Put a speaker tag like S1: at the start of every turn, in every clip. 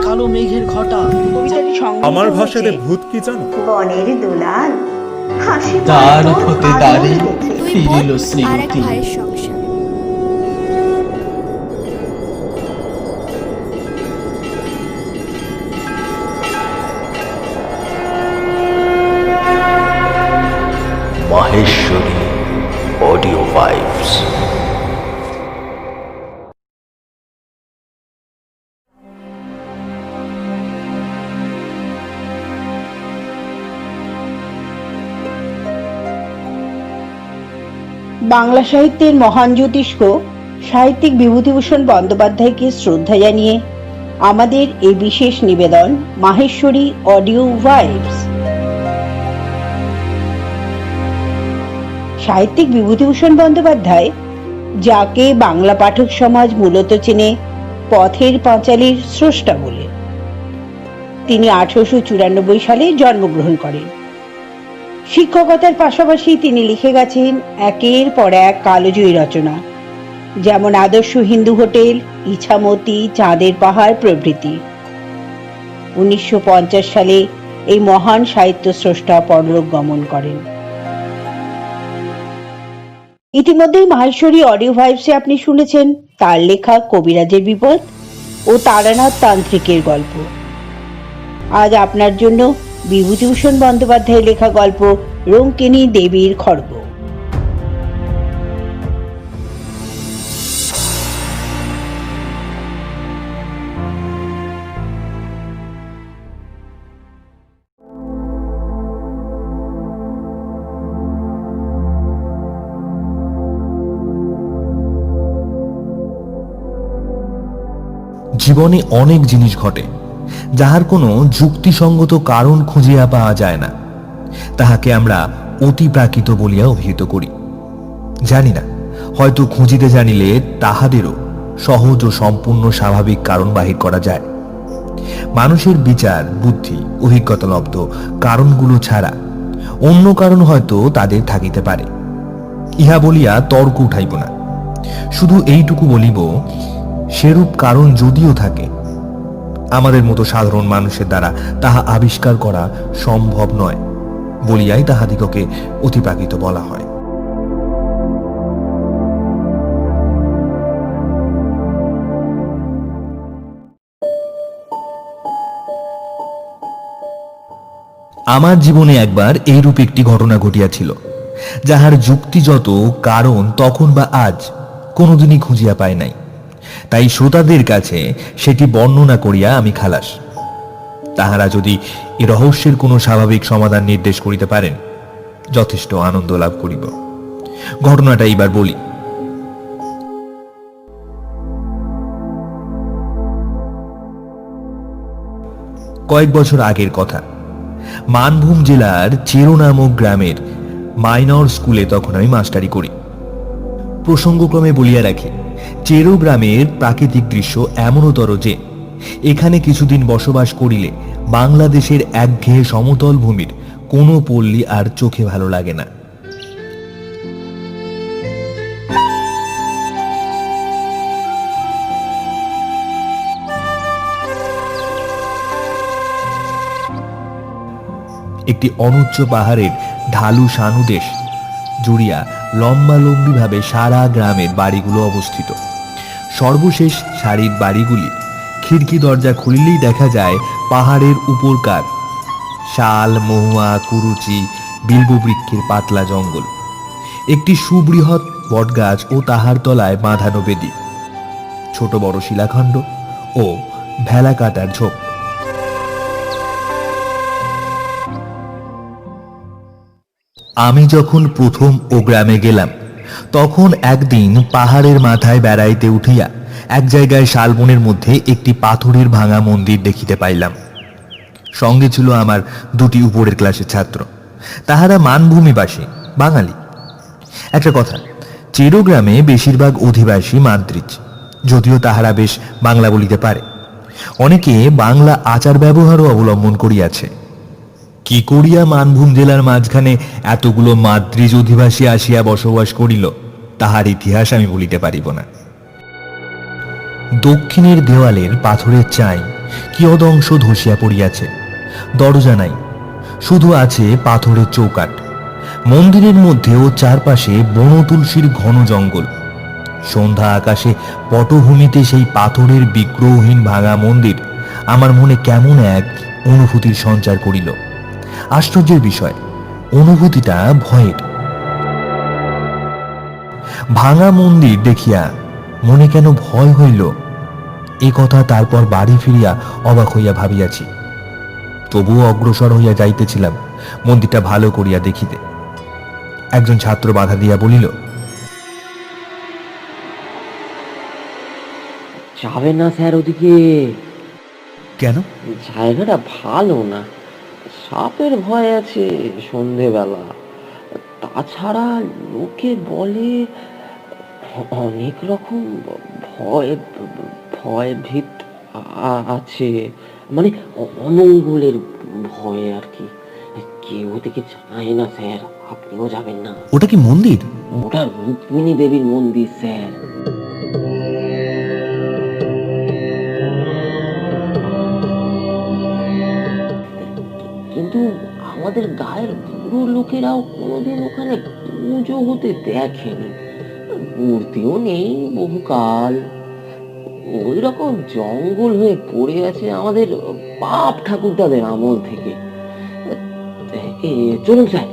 S1: কালো মেঘের ঘটা।
S2: আমার ভাষাতে ভূত কি জানো?
S3: বনের দুলাল হাসি
S4: তার হতে দাঁড়ি ফিরিল স্মৃতি।
S5: Maheshwari audio vibes.
S6: বাংলা সাহিত্যের মহান জ্যোতিষ্ক সাহিত্যিক বিভূতিভূষণ বন্দ্যোপাধ্যায়কে শ্রদ্ধা জানিয়ে আমাদের এই বিশেষ নিবেদন মাহেশ্বরী অডিও ভাইবস। সাহিত্যিক বিভূতিভূষণ বন্দ্যোপাধ্যায়, যাকে বাংলা পাঠক সমাজ মূলত চেনে পথের পাঁচালীর স্রষ্টা বলে, তিনি 1894 সালে জন্মগ্রহণ করেন। শিক্ষকতার পাশাপাশি তিনি লিখে গেছেন একের পর এক কালজয়ী রচনা, যেমন আদর্শ হিন্দু হোটেল, ইছামতি, চাঁদের পাহাড় প্রভৃতি। 1950 সালে এই মহান সাহিত্য স্রষ্টা পরলোক গমন করেন। ইতিমধ্যেই মাহেশ্বরী অডিও ভাইবসে আপনি শুনেছেন তার লেখা কবিরাজের বিপদ ও তারানাথ তান্ত্রিকের গল্প। আজ আপনার জন্য বিভূতিভূষণ বন্দ্যোপাধ্যায়ের লেখা গল্প রঙ্কিনী দেবীর খড়গ।
S7: জীবনে অনেক জিনিস ঘটে যাহার কোনো যুক্তিসঙ্গত কারণ খুঁজিয়া পাওয়া যায় না, তাহাকে আমরা অতিপ্রাকৃত বলিয়া অভিহিত করি। জানি না, হয়তো খুঁজিতে জানিলে তাহাদেরও সহজ ও সম্পূর্ণ স্বাভাবিক কারণ বাহির করা যায়। মানুষের বিচার, বুদ্ধি, অভিজ্ঞতালব্ধ কারণগুলো ছাড়া অন্য কারণ হয়তো তাদের থাকিতে পারে। ইহা বলিয়া তর্ক উঠাইব না, শুধু এইটুকু বলিব, সেরূপ কারণ যদিও থাকে, আমাদের মতো সাধারণ মানুষের দ্বারা তাহা আবিষ্কার করা সম্ভব নয় বলিয়াই তাহাদিগকে অতিপ্রাকৃত বলা হয়। আমার জীবনে একবার এইরূপ একটি ঘটনা ঘটিয়াছিল, যাহার যুক্তিযত কারণ তখন বা আজ কোনোদিনই খুঁজিয়া পায় নাই। তাই শ্রোতাদের কাছে সেটি বর্ণনা করিয়া আমি খালাস। তাহারা যদি এ রহস্যের কোনো স্বাভাবিক সমাধান নির্দেশ করিতে পারেন, যথেষ্ট আনন্দ লাভ করিব। ঘটনাটা এইবার বলি। কয়েক বছর আগের কথা। মানভূম জেলার চেরো নামক গ্রামের মাইনর স্কুলে তখন আমি মাস্টারি করি। প্রসঙ্গক্রমে বলিয়া রাখি, চেরো গ্রামের প্রাকৃতিক দৃশ্য এমনতর যে এখানে কিছুদিন বসবাস করিলে বাংলাদেশের একঘেয়ে সমতল ভূমির কোনো পল্লী আর চোখে ভালো লাগে না। একটি অনুচ্চ পাহাড়ের ঢালু সানুদেশ জুড়িয়া লম্বালম্বিভাবে সারা গ্রামের বাড়িগুলো অবস্থিত। সর্বশেষ সারির বাড়িগুলি খিড়কি দরজা খুলিলেই দেখা যায় পাহাড়ের উপরকার শাল, মহুয়া, কুরুচি, বিল্ববৃক্ষের পাতলা জঙ্গল, একটি সুবৃহৎ বটগাছ ও তাহার তলায় বাঁধানো বেদি, ছোট বড় শিলাখণ্ড ও ভেলা কাটার ঝোপ। আমি যখন প্রথম ও গ্রামে গেলাম, তখন একদিন পাহাড়ের মাথায় বেড়াইতে উঠিয়া এক জায়গায় শালবনের মধ্যে একটি পাথরের ভাঙা মন্দির দেখিতে পাইলাম। সঙ্গে ছিল আমার দুটি উপরের ক্লাসের ছাত্র, তাহারা মানভূমিবাসী, বাঙালি। একটা কথা, চেরো গ্রামে বেশিরভাগ অধিবাসী মান্ত্রিচ, যদিও তাহারা বেশ বাংলা বলিতে পারে। অনেকে বাংলা আচার ব্যবহারও অবলম্বন করিয়াছে। কি করিয়া মানভূম জেলার মাঝখানে এতগুলো মাদ্রিজ অধিবাসী আসিয়া বসবাস করিল, তাহার ইতিহাস আমি বলিতে পারিব না। দক্ষিণের দেওয়ালের পাথরের চাই কিয়দ অংশ ধসিয়া পড়িয়াছে। দরজা নাই, শুধু আছে পাথরের চৌকাঠ। মন্দিরের মধ্যে ও চারপাশে বন তুলসীর ঘন জঙ্গল। সন্ধ্যা আকাশে পটভূমিতে সেই পাথরের বিগ্রহহীন ভাঙা মন্দির আমার মনে কেমন এক অনুভূতির সঞ্চার করিল। আশ্চর্যের বিষয়, অনুভূতিটা ভয়ের। ভাঙা মন্দির দেখিয়া মনে কেন ভয় হইল, এ কথা তারপর বাড়ি ফিরিয়া অবাক হইয়া ভাবিয়াছি। তবুও অগ্রসর হইয়া যাইতেছিলাম মন্দিরটা ভালো করিয়া দেখিতে। একজন ছাত্র বাধা দিয়া বলিল,
S8: যাবে না স্যার ওদিকে,
S7: কেন?
S8: জায়গাটা ভালো না, সাপের ভয় আছে সন্ধেবেলা। তাছাড়া লোকে বলে অনেক রকম ভয় ভয় ভীত আছে, মানে অমঙ্গলের ভয় আর কি। কেউ ওদিকে যায় না স্যার, আপনিও যাবেন না।
S7: ওটা কি মন্দির?
S8: ওটা রুক্মিণী দেবীর মন্দির স্যার। কিন্তু আমাদের গায়ের বুড়ো লোকেরাও কোনোদিন ওখানে পুজো হতে দেখেনি, মূর্তিও নেই বহুকাল। ওই রকম জঙ্গল হয়ে পড়ে আছে আমাদের বাপ ঠাকুরদাদের আমল থেকে। চলুন স্যার,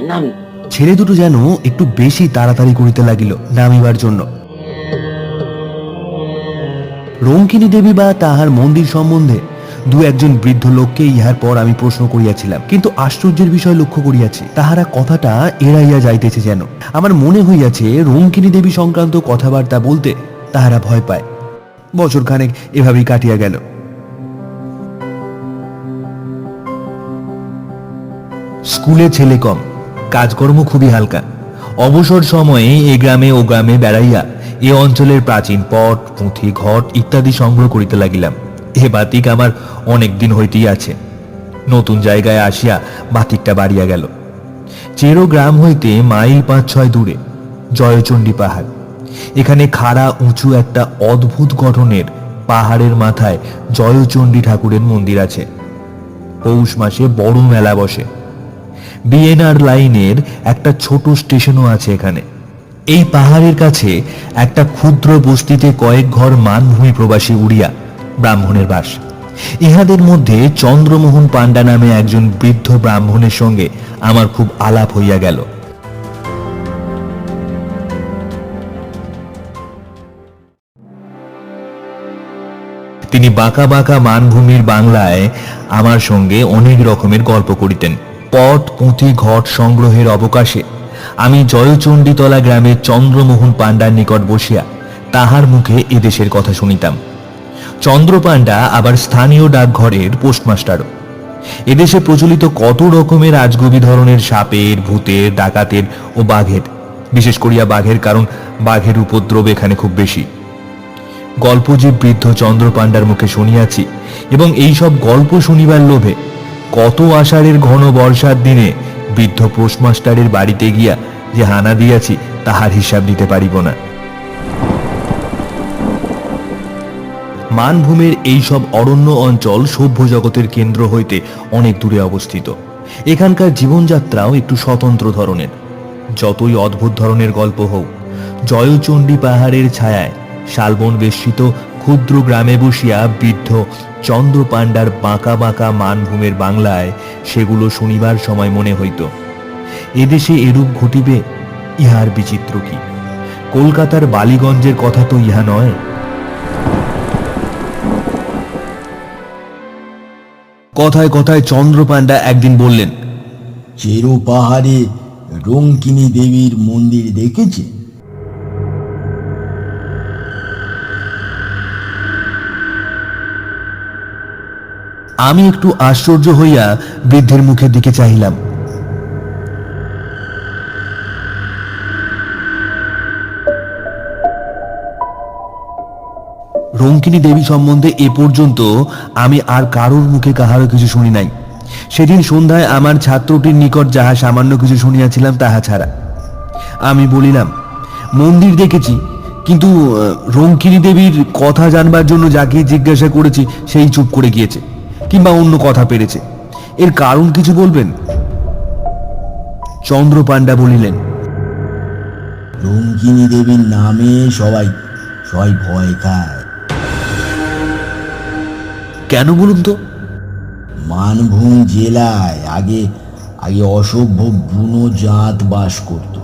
S8: নামি।
S7: ছেলে দুটো যেন একটু বেশি তাড়াতাড়ি করিতে লাগিল নামিবার জন্য। রঙ্কিনী দেবী বা তাহার মন্দির সম্বন্ধে দু একজন বৃদ্ধ লোককে ইহার পর আমি প্রশ্ন করিয়াছিলাম, কিন্তু আশ্চর্যের বিষয় লক্ষ্য করিয়াছি, তাহারা কথাটা এড়াইয়া যাইতেছে। যেন আমার মনে হইয়াছে রঙ্কিনী দেবী সংক্রান্ত কথাবার্তা বলতে তাহারা ভয় পায়। বছরখানেক এভাবেই কাটিয়া গেল। স্কুলে ছেলে কম, কাজকর্ম খুবই হালকা। অবসর সময়ে এ গ্রামে ও গ্রামে বেড়াইয়া এ অঞ্চলের প্রাচীন পট, পুঁথি, ঘট ইত্যাদি সংগ্রহ করিতে লাগিলাম। এ বাতিক আমার অনেক দিন হইতেই আছে। নতুন জায়গায় আসিয়া বাতিকটা বাড়িয়া গেল। চেরো গ্রাম হইতে মাইল 5-6 দূরে জয়চণ্ডী পাহাড়। এখানে খাড়া উঁচু একটা অদ্ভুত গঠনের পাহাড়ের মাথায় জয়চণ্ডী ঠাকুরের মন্দির আছে। পৌষ মাসে বড় মেলা বসে। বিএনআর লাইনের একটা ছোট স্টেশনও আছে এখানে। এই পাহাড়ের কাছে একটা ক্ষুদ্র বস্তিতে কয়েক ঘর মানভূমি প্রবাসী উড়িয়া ব্রাহ্মণের বাস। ইহাদের মধ্যে চন্দ্রমোহন পাণ্ডা নামে একজন বৃদ্ধ ব্রাহ্মণের সঙ্গে আমার খুব আলাপ হইয়া গেল। তিনি বাঁকা বাঁকা মানভূমির বাংলায় আমার সঙ্গে অনেক রকমের গল্প করিতেন। পট, পুঁথি, ঘট সংগ্রহের অবকাশে আমি জয়চণ্ডীতলা গ্রামের চন্দ্রমোহন পাণ্ডার নিকট বসিয়া তাহার মুখে এদেশের কথা শুনিতাম। চন্দ্র পাণ্ডা আবার স্থানীয় ডাকঘরের পোস্টমাস্টারও। এদেশে প্রচলিত কত রকমের আজগুবি ধরনের সাপের, ভূতের, ডাকাতের ও বাঘের, বিশেষ করিয়া বাঘের, কারণ বাঘের উপদ্রব এখানে খুব বেশি। গল্প যে বৃদ্ধ চন্দ্র পাণ্ডার মুখে শুনিয়াছি, এবং এই সব গল্প শুনিবার লোভে কত আষাঢ়ের ঘন বর্ষার দিনে বৃদ্ধ পোস্টমাস্টারের বাড়িতে গিয়া যে হানা দিয়াছি তাহার হিসাব দিতে পারিব না। মানভূমের এই সব অরণ্য অঞ্চল সভ্য জগতের কেন্দ্র হইতে অনেক দূরে অবস্থিত। এখানকার জীবনযাত্রাও একটু স্বতন্ত্র ধরনের। যতই অদ্ভুত ধরনের গল্প হোক, জয়চণ্ডী পাহাড়ের ছায়ায় শালবন বেষ্টিত ক্ষুদ্র গ্রামে বসিয়া বৃদ্ধ চন্দ্র পাণ্ডার বাঁকা বাঁকা মানভূমের বাংলায় সেগুলো শুনিবার সময় মনে হইত, এদেশে এরূপ ঘটিবে, ইহার বিচিত্র কি? কলকাতার বালিগঞ্জের কথা তো ইহা নয়। কথায় কথায় চন্দ্র পাণ্ডা একদিন বললেন,
S9: চেরো পাহাড়ে রঙ্কিনী দেবীর মন্দির দেখেছে?
S7: আমি একটু আশ্চর্য হইয়া বৃদ্ধের মুখের দিকে চাহিলাম। রঙ্কিনী দেবী সম্বন্ধে এ পর্যন্ত আমি আর কারোর মুখে কাহারও কিছু শুনি নাই। সেদিন সন্ধ্যায় আমার ছাত্রটির নিকট যাহা সামান্য কিছু শুনিয়াছিলাম তাহা ছাড়া। আমি বলিলাম, মন্দির দেখেছি, কিন্তু রঙ্কিনী দেবীর কথা জানবার জন্য যাকে জিজ্ঞাসা করেছি সেই চুপ করে গিয়েছে, কিংবা অন্য কথা পেরেছে। এর কারণ কিছু বলবেন? চন্দ্রপাণ্ডা বলিলেন,
S9: রঙ্কিনী দেবীর নামে সবাই সবাই ভয় খায়।
S7: কেন বলুন তো?
S9: মানভূম জেলায় আগে আগে অসভ্য বুনো জাত বাস করত।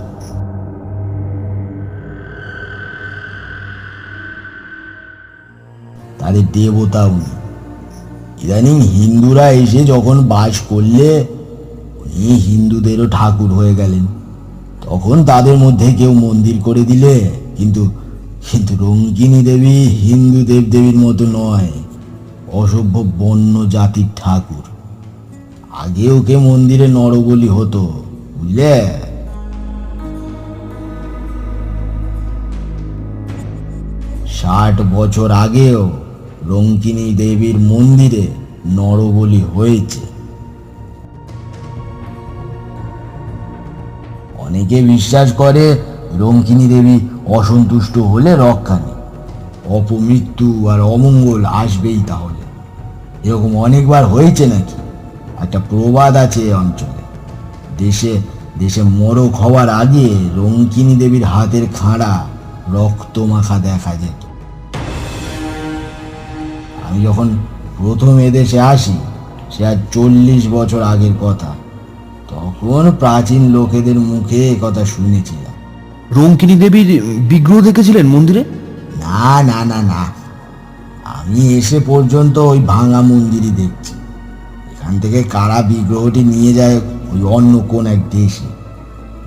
S9: তাদের দেবতা উনি। ইদানিং হিন্দুরা এসে যখন বাস করলে উনি হিন্দুদেরও ঠাকুর হয়ে গেলেন। তখন তাদের মধ্যে কেউ মন্দির করে দিলে, কিন্তু কিন্তু রঙ্কিনী দেবী হিন্দু দেবদেবীর মতো নয়, অসভ্য বন্য জাতির ঠাকুর। আগে ওকে মন্দিরে নরবলি হতো, বুঝলে? 60 বছর আগেও রঙ্কিনী দেবীর মন্দিরে নরবলি হয়েছে। অনেকে বিশ্বাস করে রঙ্কিনী দেবী অসন্তুষ্ট হলে রক্ষা নেই, অপমৃত্যু আর অমঙ্গল আসবেই। তাহলে এরকম অনেকবার হয়েছে নাকি? একটা প্রবাদ আছে এ অঞ্চলে, দেশে দেশে মরক হওয়ার আগে রঙ্কিনী দেবীর হাতের খাঁড়া রক্ত মাখা দেখা যেত। আমি যখন প্রথম এদেশে আসি, সে আর 40 বছর আগের কথা, তখন প্রাচীন লোকেদের মুখে কথা শুনেছিলাম।
S7: রঙ্কিনী দেবীর বিগ্রহ দেখেছিলেন মন্দিরে?
S9: না না না না, আমি এসে পর্যন্ত ওই ভাঙা মন্দিরই দেখছি। এখান থেকে কারা বিগ্রহটি নিয়ে যায় ওই অন্য কোন এক দেশে।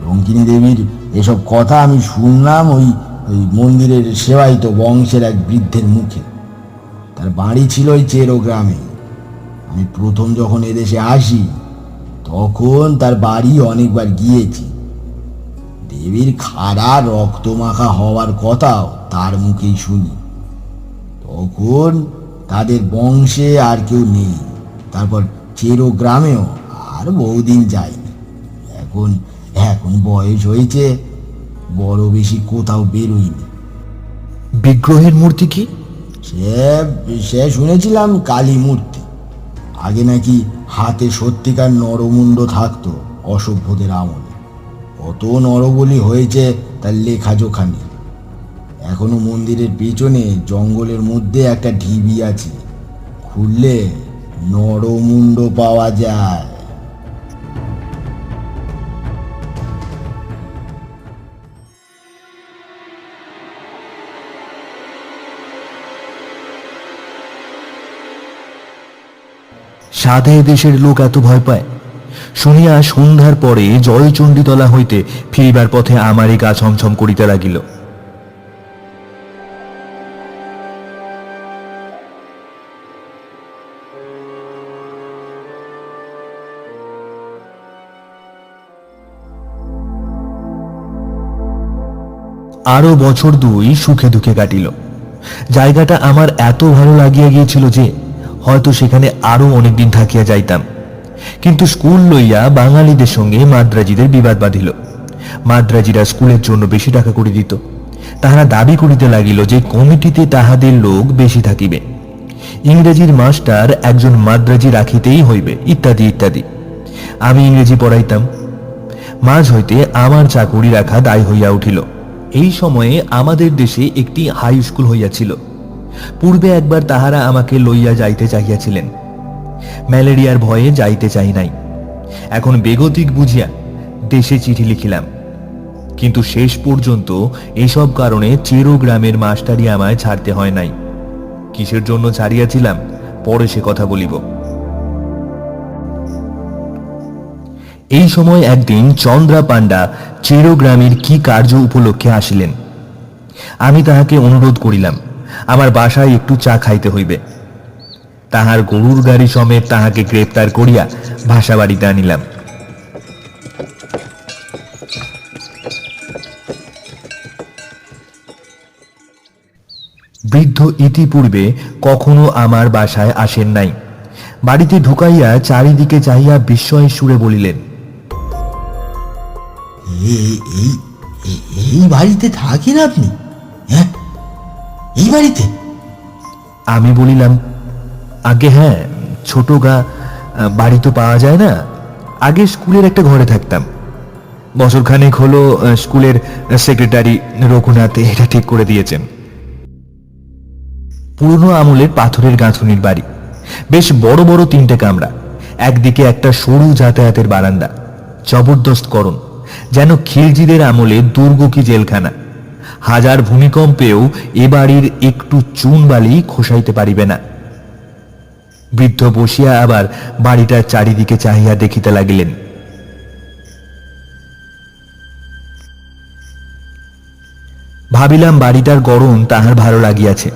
S9: রঙ্কিনী দেবীর এসব কথা আমি শুনলাম ওই ওই মন্দিরের সেবায়িত বংশের এক বৃদ্ধের মুখে। তার বাড়ি ছিল ওই চেরো গ্রামে। আমি প্রথম যখন এদেশে আসি তখন তার বাড়ি অনেকবার গিয়েছি। দেবীর খাড়া রক্তমাখা হওয়ার কথাও তার মুখেই শুনি। তখন তাদের বংশে আর কেউ নেই। তারপর চেরো গ্রামেও আর বহুদিন যায়নি। এখন এখন বয়স হয়েছে, বড় বেশি কোথাও বেরোয়নি।
S7: বিগ্রহের মূর্তি কি?
S9: সে শুনেছিলাম কালী মূর্তি। আগে নাকি হাতে সত্যিকার নরমুণ্ড থাকতো অসভ্যদের আমলে। কত নরবলি হয়েছে তার লেখাজোখা নেই। এখনো মন্দিরের পেছনে জঙ্গলের মধ্যে একটা ঢিবি আছে, খুললে নরমুণ্ড পাওয়া যায়।
S7: সাধে দেশের লোক এত ভয় পায় শুনিয়া সন্ধ্যার পরে জয়চণ্ডীতলা হইতে ফিরিবার পথে আমারই গা ছমছম করিতে লাগিল। আরো বছর 2 সুখে দুঃখে কাটিল। জায়গাটা আমার এত ভালো লাগিয়া গিয়েছিল যে হয়তো সেখানে আরো অনেকদিন থাকিয়া যাইতাম। কিন্তু স্কুল লইয়া বাঙালিদের সঙ্গে মাদ্রাজিদের বিবাদ বাঁধিল। মাদ্রাজিরা স্কুলের জন্য বেশি টাকা করে দিত। তাহারা দাবি করিতে লাগিল যে কমিটিতে তাহাদের লোক বেশি থাকিবে, ইংরেজির মাস্টার একজন মাদ্রাজি রাখিতেই হইবে, ইত্যাদি ইত্যাদি। আমি ইংরেজি পড়াইতাম। মাঝ হইতে আমার চাকুরি রাখা দায় হইয়া উঠিল। এই সময়ে আমাদের দেশে একটি হাই স্কুল হইয়াছিল। পূর্বে একবার তাহারা আমাকে লইয়া যাইতে চাহিয়াছিলেন। ম্যালেরিয়ার ভয়ে যাইতে চাই নাই। এখন বেগতিক বুঝিয়া দেশে চিঠি লিখিলাম, কিন্তু শেষ পর্যন্ত এসব কারণে চেরো গ্রামের মাস্টারি আমায় ছাড়তে হয় নাই। কিসের জন্য ছাড়িয়াছিলাম পরে সে কথা বলিব। এই সময় একদিন চন্দ্রা পাণ্ডা চেরো গ্রামের কি কার্য উপলক্ষে আসিলেন। আমি তাহাকে অনুরোধ করিলাম আমার বাসায় একটু চা খাইতে হইবে। তাহার গরুর গাড়ি সমেত তাহাকে গ্রেপ্তার করিয়া ভাষা বাড়িতে আনিলাম। বৃদ্ধ ইতিপূর্বে কখনো আমার বাসায় আসেন নাই। বাড়িতে ঢুকাইয়া চারিদিকে চাহিয়া বিস্ময়ের সুরে বলিলেন,
S9: এই বাড়িতে থাকেন আপনি? হ্যাঁ, এই বাড়িতে?
S7: আমি বলিলাম, আগে হ্যাঁ, ছোট গা, বাড়ি তো পাওয়া যায় না। আগে স্কুলের একটা ঘরে থাকতাম, বছরখানেক হলো স্কুলের সেক্রেটারি রঘুনাথ এটা ঠিক করে দিয়েছেন। পুরনো আমলের পাথরের গাঁথুনির বাড়ি, বেশ বড় বড় 3টে কামরা, একদিকে একটা সরু যাতায়াতের বারান্দা, জবরদস্ত করণ, যেন খিলজিদের আমলে দুর্গ কি জেলখানা। হাজার ভূমিকম্পেও এ বাড়ির একটু চুন বালি খোসাইতে পারিবে না। বৃদ্ধ বসিয়া আবার বাড়িটার চারিদিকে চাহিয়া দেখিতে লাগিলেন। ভাবিলাম বাড়িটার গড়ন তাহার ভালো লাগিয়াছে।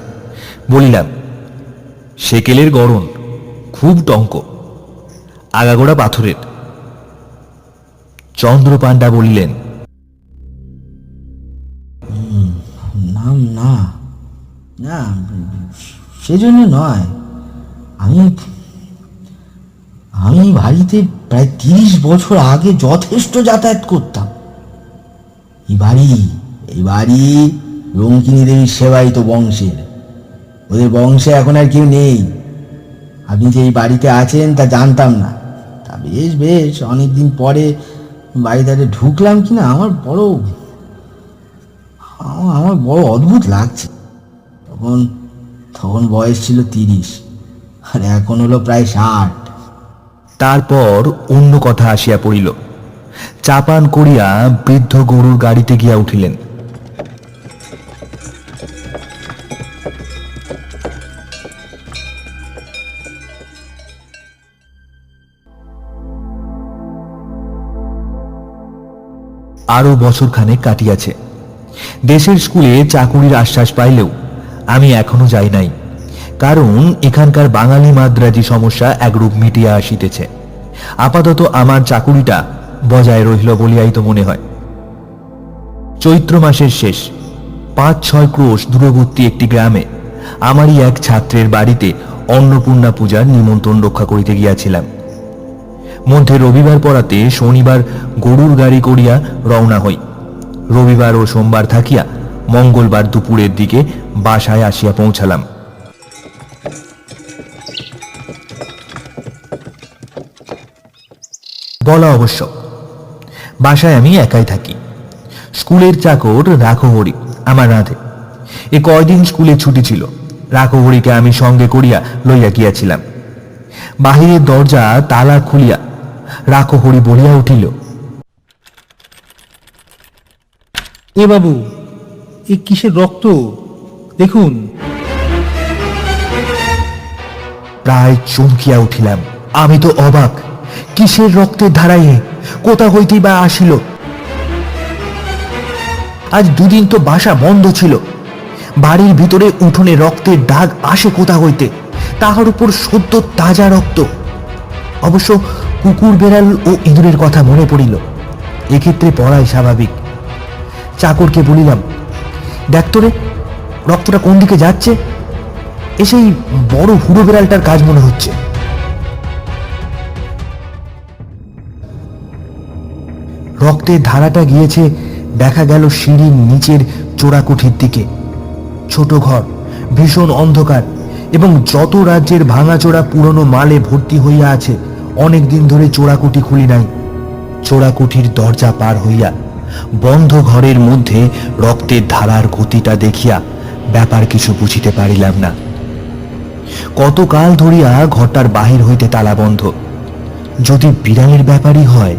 S7: বলিলাম, সেকেলের গড়ন, খুব টঙ্ক, আগাগোড়া পাথরের। চন্দ্রপাণ্ডা বলিলেন,
S9: না না না, সেজন্য নয়। আমি আমি বাড়িতে প্রায় 30 বছর আগে যথেষ্ট যাতায়াত করতাম। এই বাড়ি রঙ্কিনী দেবীর সেবায়িত বংশের। ওদের বংশে এখন আর কেউ নেই। আপনি যে এই বাড়িতে আছেন তা জানতাম না। তা বেশ অনেকদিন পরে বাড়িতে ঢুকলাম কিনা আমার বড় অদ্ভুত লাগছে। তখন বয়স ছিল 30, আর এখন হলো প্রায় 60।
S7: তারপর অন্য কথা আসিয়া পড়িল। চাপান করিয়া বৃদ্ধ গরুর গাড়িতে গিয়া উঠিলেন। আরো বছরখানেক কাটিয়াছে। দেশের স্কুলে চাকুরির আশ্বাস পাইলেও আমি এখনো যাই নাই, কারণ এখানকার বাঙালি মাদ্রাজি সমস্যা একরূপ মিটিয়া আসিতেছে। আপাতত আমার চাকুরিটা বজায় রহিল বলিয়াই তো মনে হয়। চৈত্র মাসের শেষ, 5-6 ক্রোশ দূরবর্তী একটি গ্রামে আমারই এক ছাত্রের বাড়িতে অন্নপূর্ণা পূজার নিমন্ত্রণ রক্ষা করিতে গিয়াছিলাম। মধ্যে রবিবার পড়াতে শনিবার গরুর গাড়ি করিয়া রওনা হই। রবিবার ও সোমবার থাকিয়া মঙ্গলবার দুপুরের দিকে বাসায় আসিয়া পৌঁছালাম। বলা অবশ্য, বাসায় আমি একাই থাকি। স্কুলের চাকর রাখহরি আমার রাঁধে। এ কয়দিন স্কুলে ছুটি ছিল, রাখহরিকে আমি সঙ্গে করিয়া লইয়া গিয়াছিলাম। বাহিরের দরজা তালা খুলিয়া রাখহরি বলিয়া উঠিল,
S1: এ বাবু, এ কিসের রক্ত দেখুন।
S7: প্রায় চমকিয়া উঠিলাম। আমি তো অবাক, কিসের রক্তের ধারায়, কোথা হইতেই বা আসিল? আজ 2 দিন তো বাসা বন্ধ ছিল। বাড়ির ভিতরে উঠোনে রক্তের দাগ আসে কোথা হইতে, তাহার উপর সদ্য তাজা রক্ত। অবশ্য কুকুর বেড়াল ও ইঁদুরের কথা মনে পড়িল। এক্ষেত্রে পড়াই স্বাভাবিক। চাকরকে বলিলাম, দেখ তো রে, রক্তটা কোন দিকে যাচ্ছে? এসেই বড় হুড়ো বেড়ালটার কাজ মনে হচ্ছে। রক্তের ধারাটা গিয়েছে দেখা গেল সিঁড়ির নিচের চোরাকুঠির দিকে। ছোট ঘর, ভীষণ অন্ধকার, এবং যত রাজ্যের ভাঙাচোরা পুরনো মালে ভর্তি হইয়া আছে। অনেক দিন ধরে চোরাকুঠি খুলি নাই। চোরাকুঠির দরজা পার হইয়া বন্ধ ঘরের মধ্যে রক্তের ধারার গতিটা দেখিয়া ব্যাপার কিছু বুঝিতে পারিলাম না। কতকাল ধরিয়া ঘরটার বাহির হইতে তালা বন্ধ। যদি বিড়ালের ব্যাপারই হয়,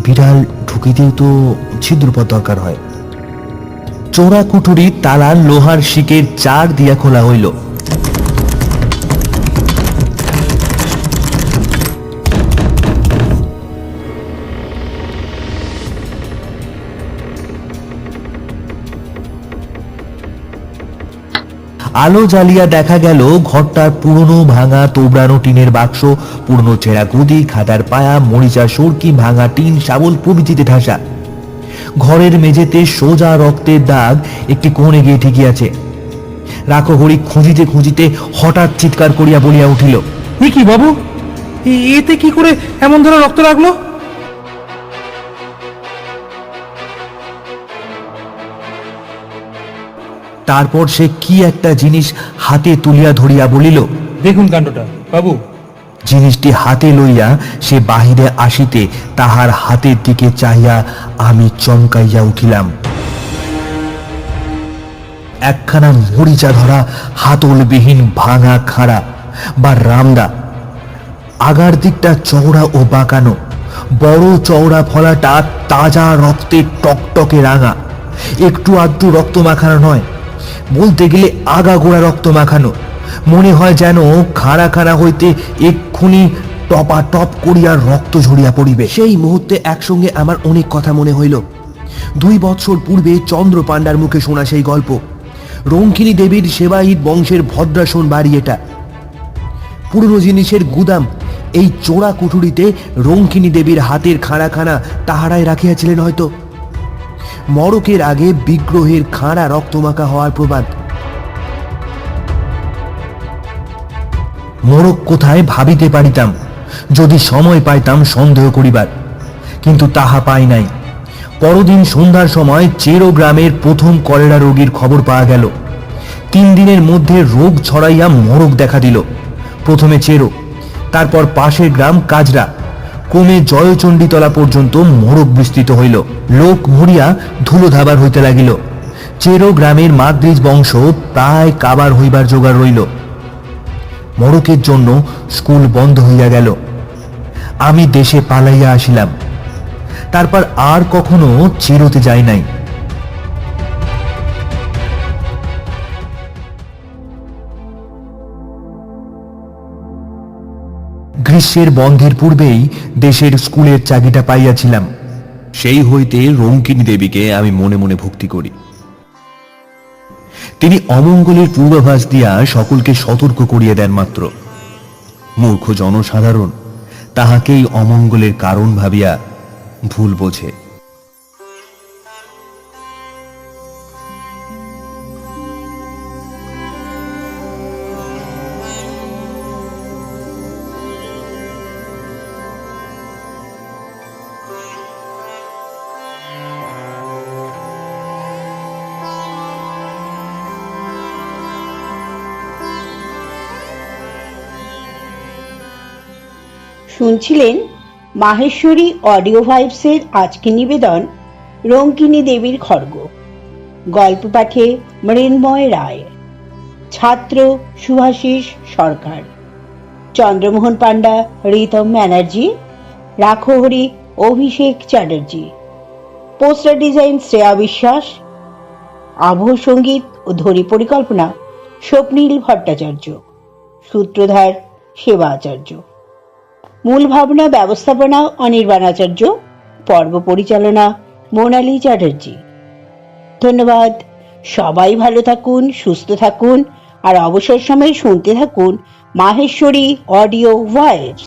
S7: বিড়াল ঢুকিতেও তো ছিদ্রপথ দরকার হয়। চোরা কুঠুরি তালার লোহার শিকের চার দিয়া খোলা হইল। আলো জ্বালিয়া দেখা গেল ঘরটার পুরনো ভাঙা তোবড়ানো টিনের বাক্স, পুরনো ছেঁড়া গদি, খাটার পায়া, মরিচা সরকি, ভাঙা টিন, শাবল প্রভৃতিতে ঠাসা। ঘরের মেঝেতে সোজা রক্তের দাগ একটি কোণে গিয়ে ঠেকিয়াছে। রাখহরি খুঁজিতে খুঁজিতে হঠাৎ চিৎকার করিয়া বলিয়া উঠিল,
S1: এ কি বাবু, এতে কি করে এমন ধরে রক্ত লাগলো?
S7: তারপর সে কি একটা জিনিস হাতে তুলিয়া ধরিয়া বলিল,
S1: দেখুন কাণ্ডটা বাবু।
S7: জিনিসটি হাতে লইয়া সে বাহিরে আসিতে তাহার হাতের দিকে চাহিয়া আমি চমকাইয়া উঠিলাম। একখানা মরিচা ধরা হাতলবিহীন ভাঙা খাড়া বা রামদা, আগার দিকটা চওড়া ও বাঁকানো, বড় চওড়া ফলাটা তাজা রক্তে টকটকে রাঙা, একটু আধটু রক্ত মাখানো নয়, বলতে গেলে আগাগোড়া রক্ত মাখানো। মনে হয় যেন খাড়া খাড়া হইতে এক্ষুনি টপা টপ করিয়া রক্ত ঝরিয়া পড়িবে। সেই মুহূর্তে একসঙ্গে আমার অনেক কথা মনে হইল। 2 বৎসর পূর্বে চন্দ্র পাণ্ডার মুখে শোনা সেই গল্প। রঙ্কিনী দেবীর সেবায়িত বংশের ভদ্রাসন বাড়ি এটা। পুরনো জিনিসের গুদাম এই চোরা কুঠুরিতে রঙ্কিনী দেবীর হাতের খাড়াখানা তাহারাই রাখিয়াছিলেন হয়তো। মড়কের আগে বিগ্রহের খাড়া রক্তমাখা হওয়ার প্রবাদ। মড়ক কোথায় ভাবিতে পারিতাম, যদি সময় পাইতাম সন্দেহ করিবার, কিন্তু তাহা পাই নাই। পরদিন সন্ধ্যার সময় চেরো গ্রামের প্রথম কলেরা রোগীর খবর পাওয়া গেল। 3 দিনের মধ্যে রোগ ছড়াইয়া মড়ক দেখা দিল। প্রথমে চেরো, তারপর পাশের গ্রাম কাজরা, ক্রমে জয়চণ্ডীতলা পর্যন্ত মড়ক বিস্তৃত হইল। লোক মরিয়া ধুলোধাবার হইতে লাগিল। চেরো গ্রামের মাদ্রিজ বংশ প্রায় কাবার হইবার জোগাড় রইল। মড়কের জন্য স্কুল বন্ধ হইয়া গেল। আমি দেশে পালাইয়া আসিলাম। তারপর আর কখনো চেরোতে যাই নাই। গ্রীষ্মের বন্ধের পূর্বেই দেশের স্কুলের চাকরিটা পাইয়াছিলাম। সেই হইতে রঙ্কিনী দেবীকে আমি মনে মনে ভক্তি করি। তিনি অমঙ্গলের পূর্বাভাস দিয়া সকলকে সতর্ক করিয়া দেন মাত্র। মূর্খ জনসাধারণ তাহাকেই অমঙ্গলের কারণ ভাবিয়া ভুল বোঝে।
S6: শুনছিলেন মাহেশ্বরী অডিও ভাইবসের আজকে নিবেদন রঙ্কিনী দেবীর খড়গ। গল্প পাঠে মৃন্ময় রায়, ছাত্র শুভাশিস সরকার, চন্দ্রমোহন পাণ্ডা, রিতম ব্যানার্জি, রাখহরি অভিষেক চ্যাটার্জি, পোস্টার ডিজাইন শ্রেয়া বিশ্বাস, আবহ সঙ্গীত ও ধ্বনি পরিকল্পনা স্বপ্নীল ভট্টাচার্য, সূত্রধার সেবা আচার্য, মূল ভাবনা ব্যবস্থাপনা অনির্বাণ আচার্য, পর্ব পরিচালনা মোনালি চ্যাটার্জি। ধন্যবাদ। সবাই ভালো থাকুন, সুস্থ থাকুন আর অবসর সময়ে শুনতে থাকুন মাহেশ্বরী অডিও ভাইবস।